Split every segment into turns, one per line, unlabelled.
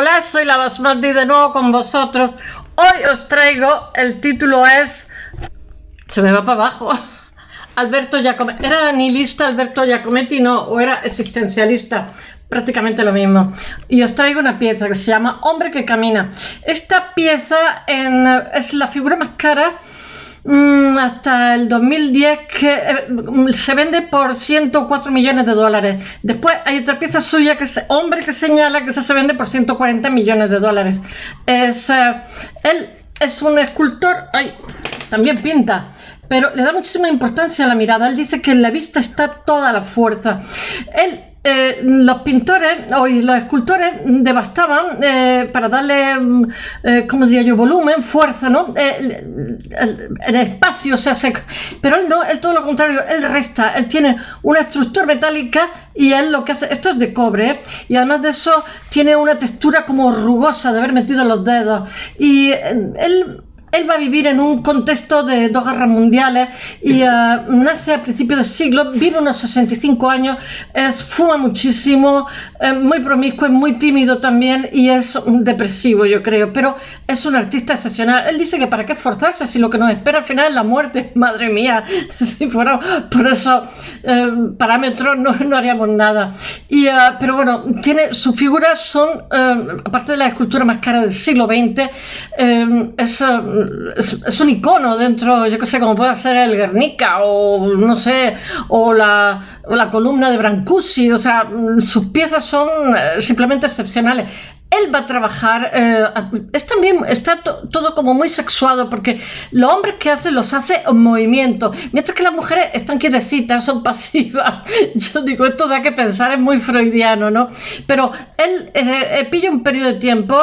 Hola, soy la Basmati de nuevo con vosotros. Hoy os traigo, el título es... Se me va para abajo. Alberto Giacometti. ¿Era nihilista Alberto Giacometti? No, o era existencialista. Prácticamente lo mismo. Y os traigo una pieza que se llama Hombre que camina. Esta pieza es la figura más cara hasta el 2010, que se vende por 104 millones de dólares. Después hay otra pieza suya que es Hombre que señala, que se vende por 140 millones de dólares. Él es un escultor, también pinta, pero le da muchísima importancia a la mirada. Él dice que en la vista está toda la fuerza. Los pintores o los escultores devastaban para darle, ¿cómo diría yo?, volumen, fuerza, ¿no? El espacio, o sea, pero él no, él todo lo contrario, él resta, él tiene una estructura metálica y él lo que hace, esto es de cobre, y además de eso tiene una textura como rugosa de haber metido los dedos, y él va a vivir en un contexto de dos guerras mundiales y nace a principios del siglo, vive unos 65 años, fuma muchísimo, muy promiscuo, es muy tímido también y es un depresivo, yo creo, pero es un artista excepcional. Él dice que para qué esforzarse si lo que nos espera al final es la muerte. Madre mía, si fuera por esos parámetros no haríamos nada. Pero bueno, sus figuras son, aparte de la escultura más cara del siglo XX, es un icono dentro, yo que sé, como puede ser el Guernica o no sé, o la columna de Brancusi. O sea, sus piezas son simplemente excepcionales. Él va a trabajar, está todo como muy sexuado, porque los hombres que hacen los hace en movimiento, mientras que las mujeres están quietecitas, son pasivas. Yo digo, esto da que pensar, es muy freudiano, ¿no? Pero él pilla un periodo de tiempo,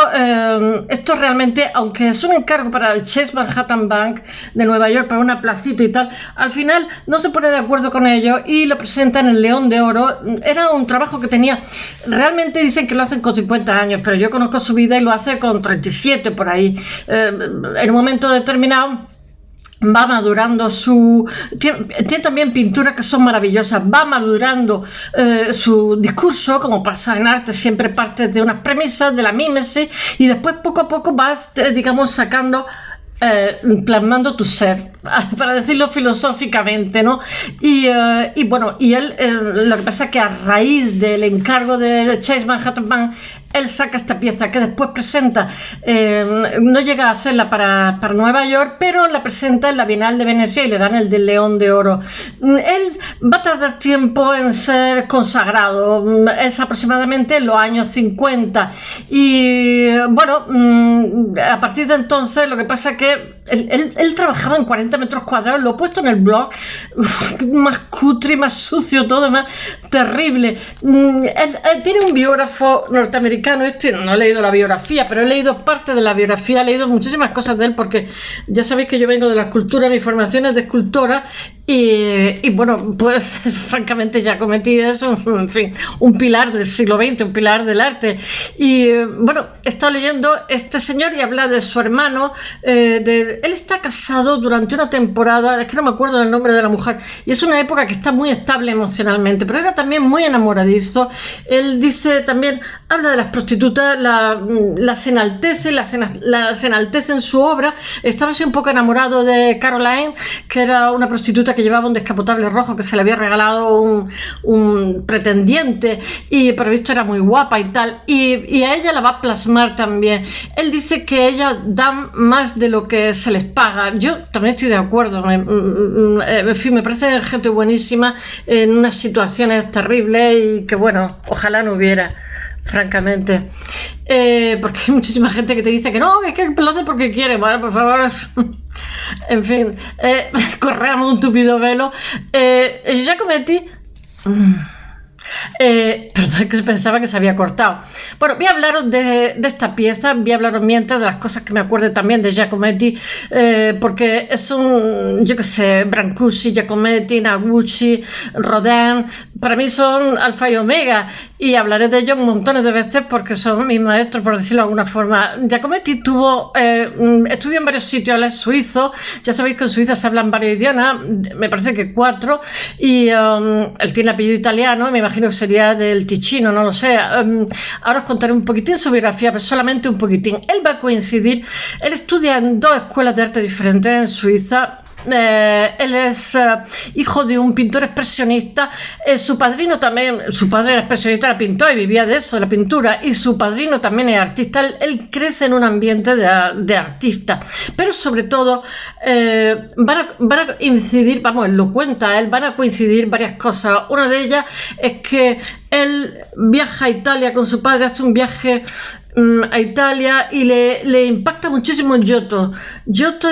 esto realmente, aunque es un encargo para el Chase Manhattan Bank de Nueva York, para una placita y tal, al final no se pone de acuerdo con ello y lo presenta en el León de Oro. Era un trabajo que tenía, realmente dicen que lo hacen con 50 años, pero yo conozco su vida y lo hace con 37 por ahí. En un momento determinado va madurando tiene también pinturas que son maravillosas, va madurando su discurso, como pasa en arte, siempre parte de unas premisas, de la mímesis, y después poco a poco vas, digamos, sacando, plasmando tu ser, para decirlo filosóficamente, ¿no? Y él, lo que pasa es que a raíz del encargo de Chase Manhattan Bank, él saca esta pieza que después presenta, no llega a hacerla para Nueva York, pero la presenta en la Bienal de Venecia y le dan el del León de Oro. Él va a tardar tiempo en ser consagrado, es aproximadamente en los años 50, y bueno, a partir de entonces lo que pasa es que él trabajaba en 40 metros cuadrados, lo he puesto en el blog, más cutre, más sucio, todo más terrible. Él tiene un biógrafo norteamericano, no he leído la biografía, pero he leído parte de la biografía, he leído muchísimas cosas de él, porque ya sabéis que yo vengo de la escultura, mi formación es de escultora, y bueno, pues francamente Giacometti es un pilar del siglo XX, un pilar del arte. Y bueno, he estado leyendo este señor y habla de su hermano, él está casado durante una temporada, es que no me acuerdo del nombre de la mujer, y es una época que está muy estable emocionalmente, pero era también muy enamoradizo. Él dice también, habla de las prostitutas, las enaltece, las enaltece en su obra. Estaba así un poco enamorado de Caroline, que era una prostituta que llevaba un descapotable rojo que se le había regalado un pretendiente, y por visto era muy guapa y tal, y a ella la va a plasmar también. Él dice que ella da más de lo que se les paga. Yo también estoy de acuerdo, en fin, me parece gente buenísima en unas situaciones terribles, y que bueno, ojalá no hubiera, francamente, porque hay muchísima gente que te dice que no, que es que lo hace porque quiere. Vale, por favor. En fin, corramos un tupido velo. Giacometti, perdón, que pensaba que se había cortado. Bueno, voy a hablaros de esta pieza, voy a hablaros mientras de las cosas que me acuerde también de Giacometti, porque es yo que sé, Brancusi, Giacometti, Noguchi, Rodin, para mí son alfa y omega, y hablaré de ellos montones de veces porque son mis maestros, por decirlo de alguna forma. Giacometti tuvo estudió en varios sitios, él es suizo, ya sabéis que en Suiza se hablan varios idiomas, me parece que 4, y él tiene apellido italiano, me imagino que sería del Ticino, no lo sé. Ahora os contaré un poquitín su biografía, pero solamente un poquitín. Él va a coincidir, él estudia en 2 escuelas de arte diferentes en Suiza. Él es hijo de un pintor expresionista. Su padrino también, su padre era expresionista, era pintor y vivía de eso, de la pintura, y su padrino también es artista. Él crece en un ambiente de artista, pero sobre todo van a incidir, vamos, él lo cuenta, van a coincidir varias cosas. Una de ellas es que él viaja a Italia con su padre, hace un viaje a Italia y le impacta muchísimo Giotto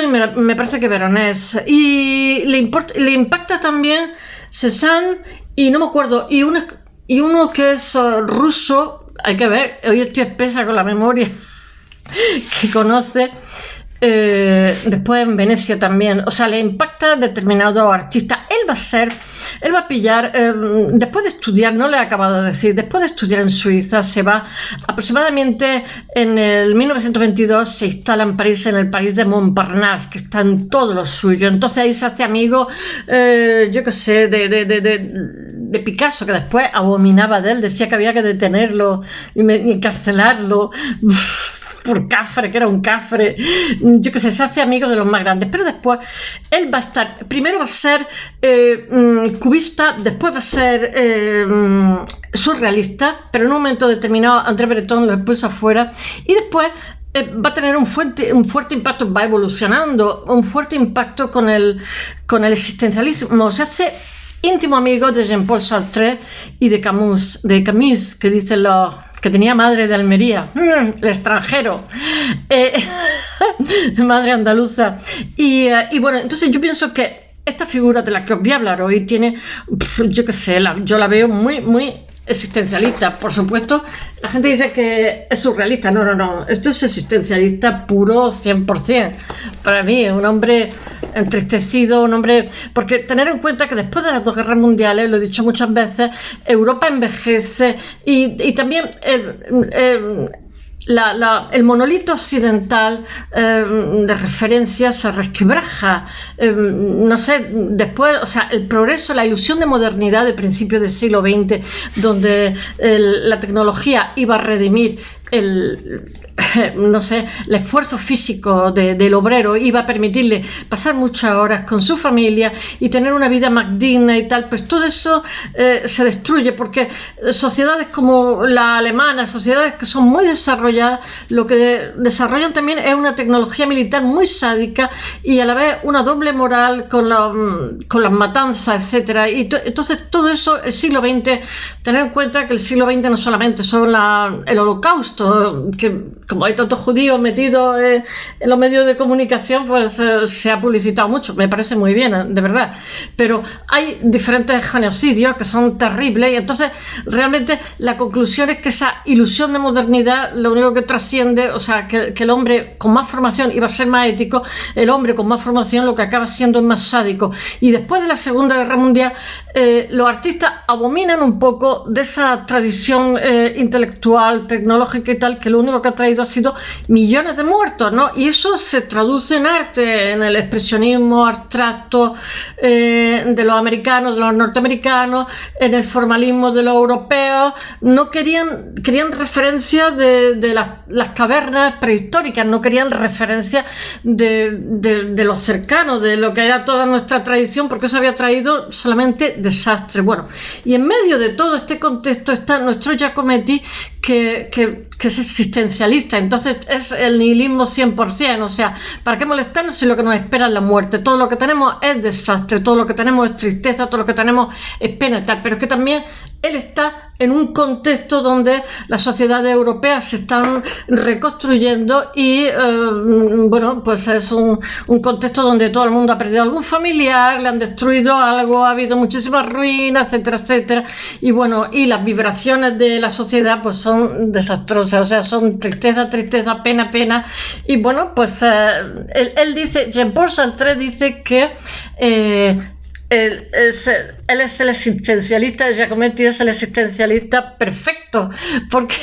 y me parece que Veronese, y le impacta también Cézanne, y no me acuerdo, y uno que es ruso, hay que ver, hoy estoy espesa con la memoria, que conoce. Después en Venecia también, o sea, le impacta determinado artista. Él va a pillar, después de estudiar, no le he acabado de decir, después de estudiar en Suiza, se va aproximadamente en el 1922, se instala en París, en el París de Montparnasse, que está en todo lo suyo. Entonces ahí se hace amigo, yo qué sé, de Picasso, que después abominaba de él, decía que había que detenerlo y encarcelarlo por cafre, que era un cafre, yo qué sé, se hace amigo de los más grandes. Pero después él va a estar, primero va a ser cubista, después va a ser surrealista, pero en un momento determinado André Breton lo expulsa afuera, y después va a tener un fuerte impacto, va evolucionando, un fuerte impacto con el existencialismo. Se hace íntimo amigo de Jean-Paul Sartre y de Camus, que dicen los que tenía madre de Almería, el extranjero, madre andaluza. Y bueno, entonces yo pienso que esta figura de la que os voy a hablar hoy tiene, yo qué sé, yo la veo muy, muy existencialista. Por supuesto, la gente dice que es surrealista. No, esto es existencialista puro 100%. Para mí, un hombre entristecido, un hombre... Porque tener en cuenta que después de las 2 guerras mundiales, lo he dicho muchas veces, Europa envejece, y también el monolito occidental de referencia se resquebraja. No sé, después, o sea, el progreso, la ilusión de modernidad de principios del siglo XX, donde la tecnología iba a redimir no sé, el esfuerzo físico del obrero, iba a permitirle pasar muchas horas con su familia y tener una vida más digna y tal, pues todo eso se destruye, porque sociedades como la alemana, sociedades que son muy desarrolladas, lo que desarrollan también es una tecnología militar muy sádica y a la vez una doble moral con las matanzas, etcétera. Y entonces todo eso, el siglo XX, tener en cuenta que el siglo XX no solamente son el Holocausto, que como hay tantos judíos metidos en los medios de comunicación, pues se ha publicitado mucho, me parece muy bien, de verdad, pero hay diferentes genocidios que son terribles, y entonces realmente la conclusión es que esa ilusión de modernidad lo único que trasciende, o sea, que el hombre con más formación iba a ser más ético, el hombre con más formación lo que acaba siendo es más sádico. Y después de la Segunda Guerra Mundial, los artistas abominan un poco de esa tradición intelectual, tecnológica y tal, que lo único que ha traído ha sido millones de muertos, ¿no? Y eso se traduce en arte, en el expresionismo abstracto de los americanos, de los norteamericanos, en el formalismo de los europeos. No querían referencias de las cavernas prehistóricas, no querían referencias de lo cercano, de lo que era toda nuestra tradición, porque eso había traído solamente desastre. Bueno, y en medio de todo este contexto está nuestro Giacometti, que es existencialista. Entonces es el nihilismo 100%, o sea, ¿para qué molestarnos si lo que nos espera es la muerte? Todo lo que tenemos es desastre, todo lo que tenemos es tristeza, todo lo que tenemos es pena y tal, pero es que también él está en un contexto donde las sociedades europeas se están reconstruyendo y bueno, pues es un contexto donde todo el mundo ha perdido algún familiar, le han destruido algo, ha habido muchísimas ruinas, etcétera, etcétera, y bueno, y las vibraciones de la sociedad pues son desastrosas, o sea, son tristeza, tristeza, pena, pena, y bueno, pues él dice, Jean-Paul Sartre dice que Él es el existencialista, Giacometti es el existencialista perfecto, porque,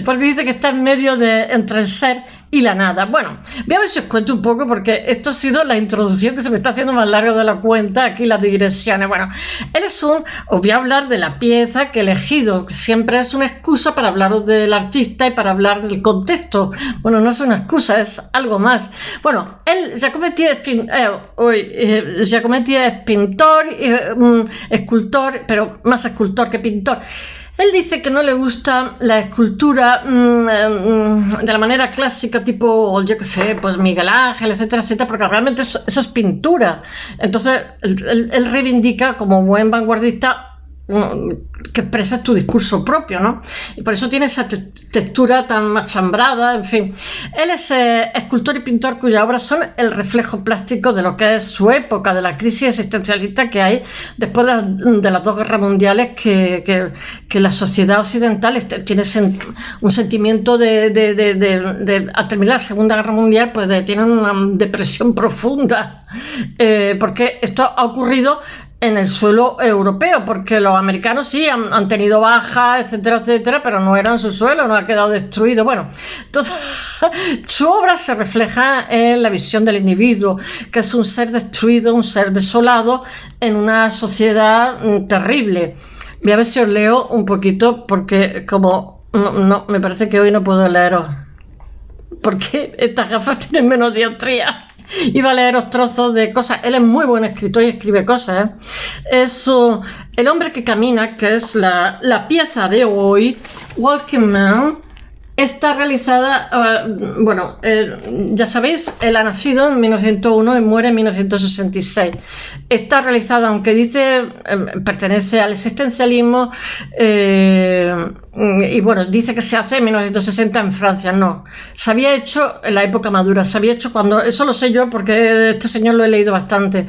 porque dice que está en medio entre el ser y la nada. Bueno, voy a ver si os cuento un poco, porque esto ha sido la introducción que se me está haciendo más larga de la cuenta, aquí las digresiones. Bueno, os voy a hablar de la pieza que he elegido, que siempre es una excusa para hablaros del artista y para hablar del contexto. Bueno, no es una excusa, es algo más. Bueno, Giacometti es pintor, escultor, pero más escultor que pintor. Él dice que no le gusta la escultura de la manera clásica, tipo, yo qué sé, pues Miguel Ángel, etcétera, etcétera, porque realmente eso es pintura. Entonces, él reivindica como buen vanguardista que expresas tu discurso propio, ¿no? Y por eso tiene esa textura tan machambrada, en fin. Él es escultor y pintor cuyas obras son el reflejo plástico de lo que es su época, de la crisis existencialista que hay después de las dos guerras mundiales, que la sociedad occidental tiene un sentimiento al terminar la Segunda Guerra Mundial, pues tiene una depresión profunda, porque esto ha ocurrido en el suelo europeo, porque los americanos sí han tenido bajas, etcétera, etcétera, pero no eran su suelo, no ha quedado destruido. Bueno, entonces su obra se refleja en la visión del individuo, que es un ser destruido, un ser desolado en una sociedad terrible. Voy a ver si os leo un poquito, porque como no me parece que hoy no puedo leeros, porque estas gafas tienen menos dioptría. Iba a leeros trozos de cosas. Él es muy buen escritor y escribe cosas, ¿eh? El hombre que camina, que es la pieza de hoy, Walking Man, está realizada, ya sabéis, él ha nacido en 1901 y muere en 1966. Está realizada, aunque dice, pertenece al existencialismo, y bueno, dice que se hace en 1960 en Francia. No, se había hecho en la época madura, se había hecho cuando, eso lo sé yo porque este señor lo he leído bastante,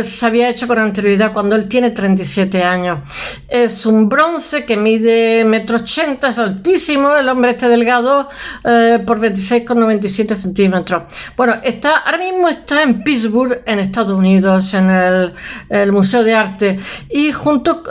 se había hecho con anterioridad cuando él tiene 37 años. Es un bronce que mide 1,80 m, es altísimo, el hombre este delgado, por 26,97 centímetros. Bueno, ahora mismo está en Pittsburgh, en Estados Unidos, en el Museo de Arte, y junto,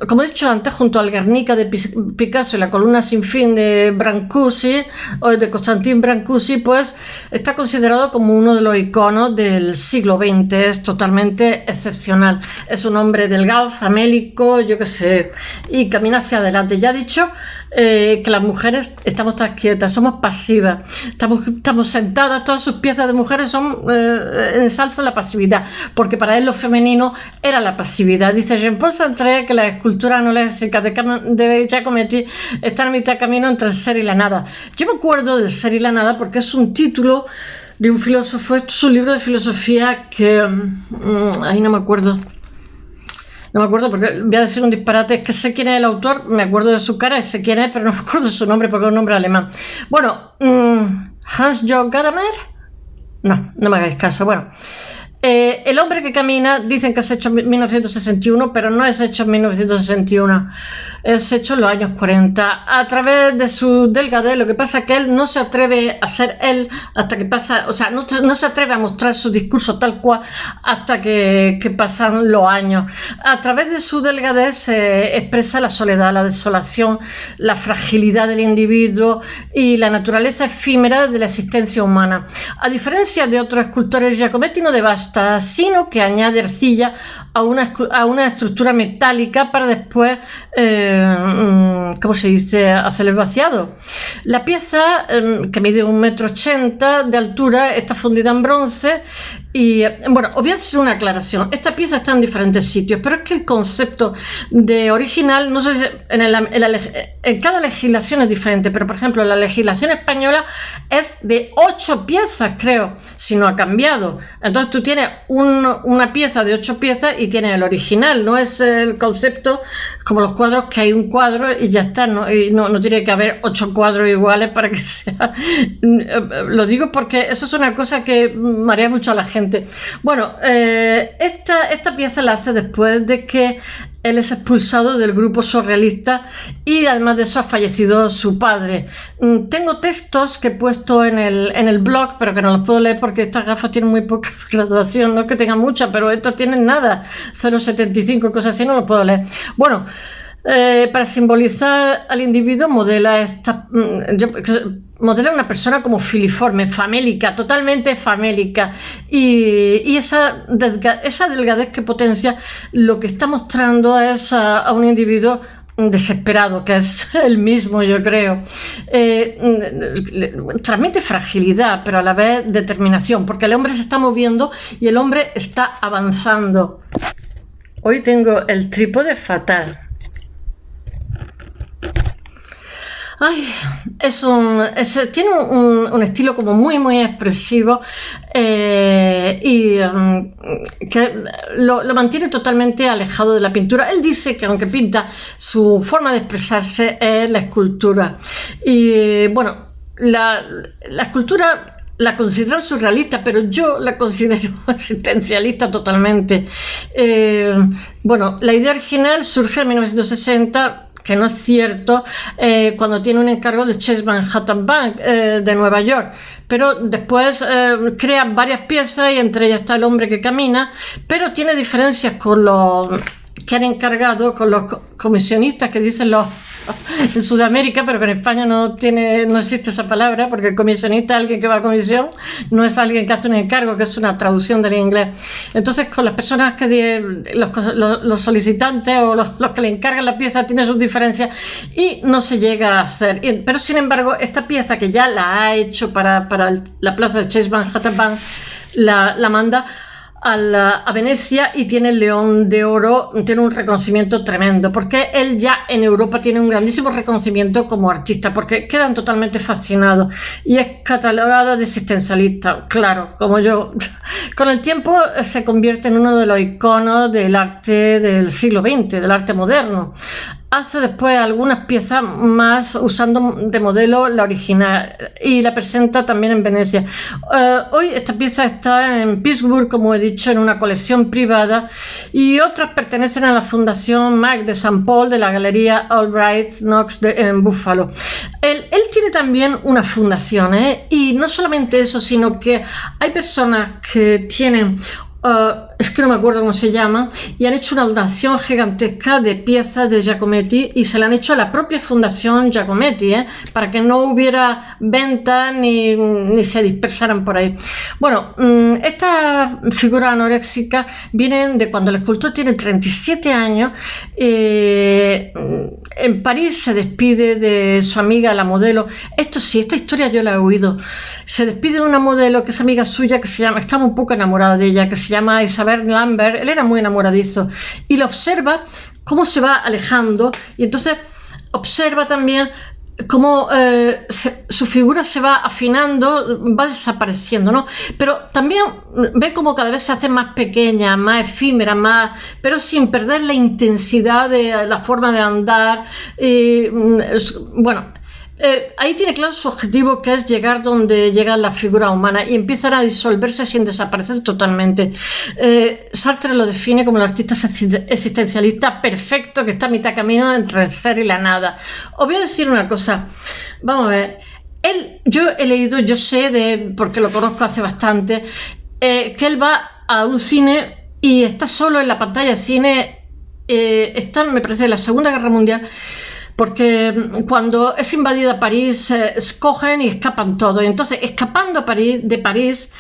como he dicho antes, junto al Guernica de Picasso y la columna sin fin de Brancusi, o de Constantin Brancusi, pues está considerado como uno de los iconos del siglo XX. Es totalmente excepcional. Es un hombre delgado, famélico, yo qué sé, y camina hacia adelante. Ya he dicho que las mujeres estamos tan quietas, somos pasivas, estamos sentadas, todas sus piezas de mujeres ensalzan la pasividad, porque para él lo femenino era la pasividad. Dice Jean-Paul Sartre que la escultura no léxica de Giacometti está a mitad camino entre el ser y la nada. Yo me acuerdo del ser y la nada porque es un título de un filósofo, esto es un libro de filosofía que ahí no me acuerdo porque voy a decir un disparate, es que sé quién es el autor, me acuerdo de su cara y sé quién es, pero no me acuerdo de su nombre porque es un nombre alemán. Bueno, Hans-Jörg Gadamer, no me hagáis caso. Bueno, el hombre que camina, dicen que es hecho en 1961, pero no es hecho en 1961, es hecho en los años 40, a través de su delgadez. Lo que pasa es que él no se atreve a ser él hasta que pasa, o sea, no se atreve a mostrar su discurso tal cual hasta que pasan los años. A través de su delgadez se expresa la soledad, la desolación, la fragilidad del individuo y la naturaleza efímera de la existencia humana. A diferencia de otros escultores, Giacometti no devasta, sino que añade arcilla a una estructura metálica para después, ¿cómo se dice?, hacer el vaciado. La pieza, que mide 1,80 m de altura, está fundida en bronce. Y bueno, os voy a hacer una aclaración. Esta pieza está en diferentes sitios, pero es que el concepto de original, no sé si en cada legislación es diferente, pero por ejemplo la legislación española es de 8 piezas, creo, si no ha cambiado. Entonces tú tienes una pieza de 8 piezas y tienes el original. No es el concepto como los cuadros, que hay un cuadro y ya está, no tiene que haber 8 cuadros iguales para que sea. Lo digo porque eso es una cosa que marea mucho a la gente. gente. Bueno, esta pieza la hace después de que él es expulsado del grupo surrealista y además de eso ha fallecido su padre. Tengo textos que he puesto en el blog, pero que no los puedo leer porque estas gafas tienen muy poca graduación, no es que tengan mucha, pero estas tienen nada, 0,75, cosas así, no los puedo leer. Bueno, para simbolizar al individuo modela una persona como filiforme, famélica, totalmente famélica, y esa delgadez que potencia lo que está mostrando es a un individuo desesperado, que es el mismo, yo creo. Transmite fragilidad, pero a la vez determinación, porque el hombre se está moviendo y el hombre está avanzando. Hoy tengo el trípode fatal. Ay, tiene un estilo como muy expresivo y que lo mantiene totalmente alejado de la pintura. Él dice que aunque pinta, su forma de expresarse es la escultura. Y bueno, la escultura la considero surrealista, pero yo la considero existencialista totalmente. Bueno, la idea original surge en 1960, que no es cierto, cuando tiene un encargo de Chase Manhattan Bank de Nueva York, pero después crea varias piezas y entre ellas está El hombre que camina, pero tiene diferencias con los que han encargado, con los comisionistas que dicen los en Sudamérica, pero que en España no existe esa palabra, porque el comisionista es alguien que va a comisión, no es alguien que hace un encargo, que es una traducción del inglés. Entonces, con las personas los solicitantes o los que le encargan la pieza tienen sus diferencias y no se llega a hacer. Pero sin embargo, esta pieza que ya la ha hecho para la plaza de Chase Manhattan Bank, la manda a Venecia y tiene el León de Oro, tiene un reconocimiento tremendo, porque él ya en Europa tiene un grandísimo reconocimiento como artista, porque quedan totalmente fascinados y es catalogada de existencialista, claro, como yo. Con el tiempo se convierte en uno de los iconos del arte del siglo XX, del arte moderno. Hace después algunas piezas más usando de modelo la original y la presenta también en Venecia. Hoy esta pieza está en Pittsburgh, como he dicho, en una colección privada, y otras pertenecen a la Fundación Mac de St. Paul de la Galería Albright Knox en Buffalo. Él tiene también una fundación, y no solamente eso, sino que hay personas que tienen es que no me acuerdo cómo se llama, y han hecho una donación gigantesca de piezas de Giacometti y se la han hecho a la propia Fundación Giacometti, para que no hubiera venta ni se dispersaran por ahí. Bueno, estas figuras anoréxicas vienen de cuando el escultor tiene 37 años. En París se despide de su amiga, la modelo. Esto sí, esta historia yo la he oído. Se despide de una modelo que es amiga suya, que estaba un poco enamorada de ella, que se llama Isabel Lambert. Él era muy enamoradizo y la observa cómo se va alejando, y entonces observa también cómo su figura se va afinando, va desapareciendo, ¿no? Pero también ve cómo cada vez se hace más pequeña, más efímera, pero sin perder la intensidad de la forma de andar. Bueno, ahí tiene claro su objetivo, que es llegar donde llega la figura humana, y empiezan a disolverse sin desaparecer totalmente. Sartre lo define como el artista existencialista perfecto, que está a mitad camino entre el ser y la nada. Os voy a decir una cosa, vamos a ver. Yo he leído, yo sé, porque lo conozco hace bastante, que él va a un cine y está solo en la pantalla de cine. Está, me parece, en la Segunda Guerra Mundial, porque cuando es invadida París, cogen y escapan todos. Y entonces, escapando de París,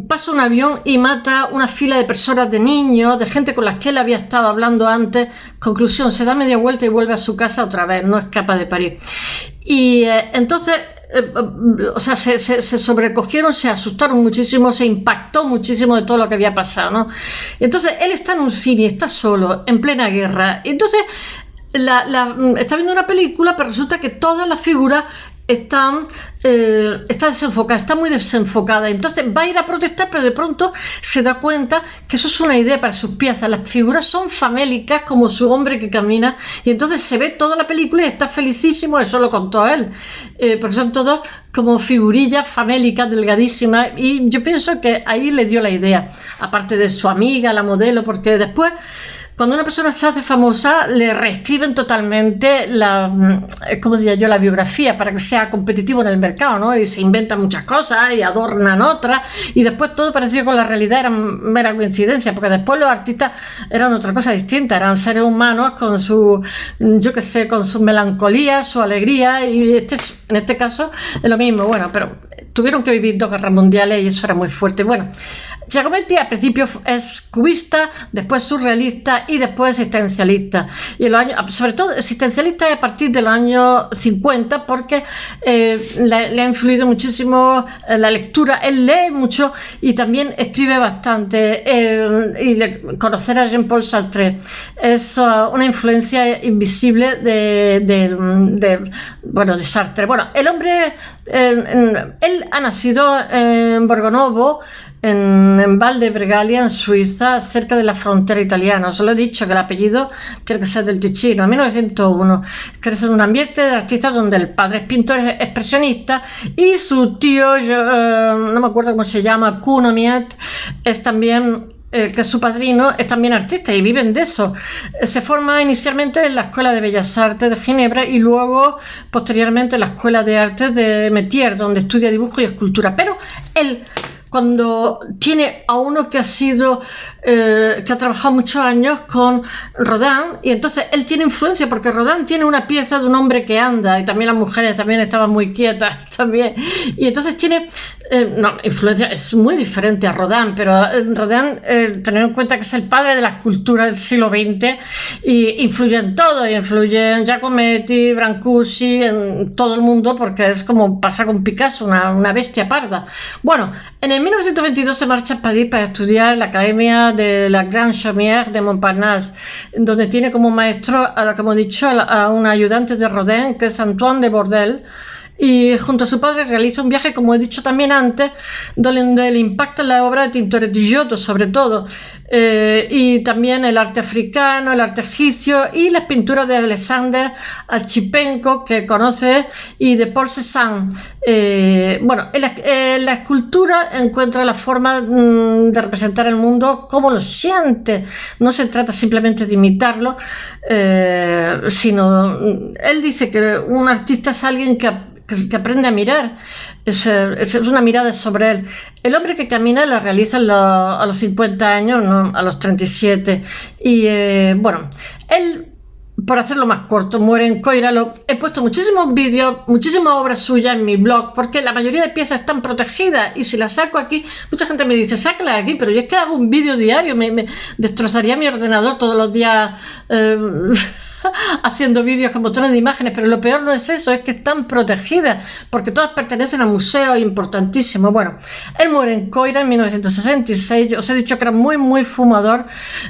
pasa un avión y mata una fila de personas, de niños, de gente con las que él había estado hablando antes. Conclusión, se da media vuelta y vuelve a su casa otra vez, no escapa de París. Y entonces, o sea, se sobrecogieron, se asustaron muchísimo, se impactó muchísimo de todo lo que había pasado, ¿no? Entonces, él está en un cine, está solo, en plena guerra. Entonces, está viendo una película, pero resulta que todas las figuras está desenfocada, está muy desenfocada. Entonces va a ir a protestar, pero de pronto se da cuenta que eso es una idea para sus piezas. Las figuras son famélicas, como su hombre que camina, y entonces se ve toda la película y está felicísimo. Eso lo contó él, porque son todos como figurillas famélicas, delgadísimas, y yo pienso que ahí le dio la idea, aparte de su amiga, la modelo, porque después, cuando una persona se hace famosa, le reescriben totalmente ¿cómo diría yo?, la biografía para que sea competitivo en el mercado, ¿no? Y se inventan muchas cosas y adornan otras, y después todo parecido con la realidad era mera coincidencia, porque después los artistas eran otra cosa distinta, eran seres humanos con su, yo qué sé, con su melancolía, su alegría, y en este caso es lo mismo. Bueno, pero tuvieron que vivir 2 guerras mundiales y eso era muy fuerte. Bueno, Giacometti al principio es cubista, después surrealista y después existencialista. Y sobre todo existencialista a partir de los años 50, porque le ha influido muchísimo la lectura. Él lee mucho y también escribe bastante. Conocer a Jean-Paul Sartre es una influencia invisible de Sartre. Bueno, el hombre, él ha nacido en Borgonovo, en Val de Bregaglia, en Suiza, cerca de la frontera italiana. Os lo he dicho que el apellido tiene que ser del Ticino. En 1901 crece en un ambiente de artistas donde el padre es pintor expresionista y su tío, no me acuerdo cómo se llama, Kuno Miet, es también, que es su padrino, es también artista y viven de eso. Se forma inicialmente en la Escuela de Bellas Artes de Ginebra y luego, posteriormente, en la Escuela de Artes de Métier, donde estudia dibujo y escultura. Pero él, cuando tiene a uno que ha trabajado muchos años con Rodin, y entonces él tiene influencia, porque Rodin tiene una pieza de un hombre que anda, y también las mujeres también estaban muy quietas también, y entonces tiene influencia, es muy diferente a Rodin, pero Rodin, tener en cuenta que es el padre de la escultura del siglo XX, y influye en todo, y influye en Giacometti, Brancusi, en todo el mundo, porque es como pasa con Picasso, una bestia parda. Bueno, en el 1922 se marcha a París para estudiar en la Academia de la Grande Chaumière de Montparnasse, donde tiene como maestro, como he dicho, a un ayudante de Rodin, que es Antoine de Bordel, y junto a su padre realiza un viaje, como he dicho también antes, donde le impacta la obra de Tintoretto y Giotto, sobre todo, y también el arte africano, el arte egipcio y las pinturas de Alexander Archipenko, que conoce, y de Paul Cézanne. Bueno, en la escultura encuentra la forma de representar el mundo como lo siente. No se trata simplemente de imitarlo, sino él dice que un artista es alguien que aprende a mirar, es una mirada sobre él. El hombre que camina la realiza a los 50 años, no a los 37. Y bueno, él, por hacerlo más corto, muere en Coira. He puesto muchísimos vídeos, muchísimas obras suyas en mi blog, porque la mayoría de piezas están protegidas, y si las saco aquí, mucha gente me dice, sácala aquí, pero yo es que hago un vídeo diario, me destrozaría mi ordenador todos los días haciendo vídeos con botones de imágenes, pero lo peor no es eso, es que están protegidas, porque todas pertenecen a museos importantísimos. Bueno, él muere en Coira en 1966. Yo os he dicho que era muy, muy fumador.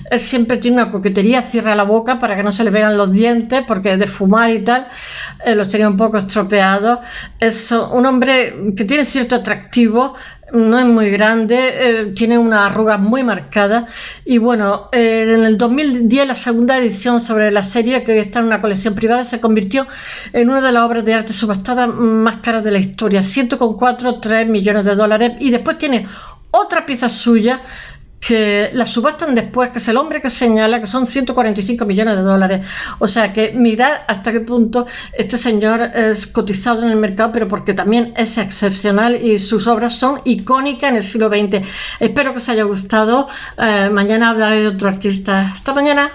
Él siempre tiene una coquetería, cierra la boca para que no se le vean los dientes, porque de fumar y tal, los tenía un poco estropeados. Es un hombre que tiene cierto atractivo, no es muy grande, tiene una arruga muy marcada. Y bueno, en el 2010 la segunda edición sobre la serie, que hoy está en una colección privada, se convirtió en una de las obras de arte subastadas más caras de la historia, 104,3 millones de dólares. Y después tiene otra pieza suya que la subastan después, que es El hombre que señala, que son 145 millones de dólares. O sea que mirad hasta qué punto este señor es cotizado en el mercado, pero porque también es excepcional y sus obras son icónicas en el siglo XX. Espero que os haya gustado. Mañana hablaré de otro artista. Hasta mañana.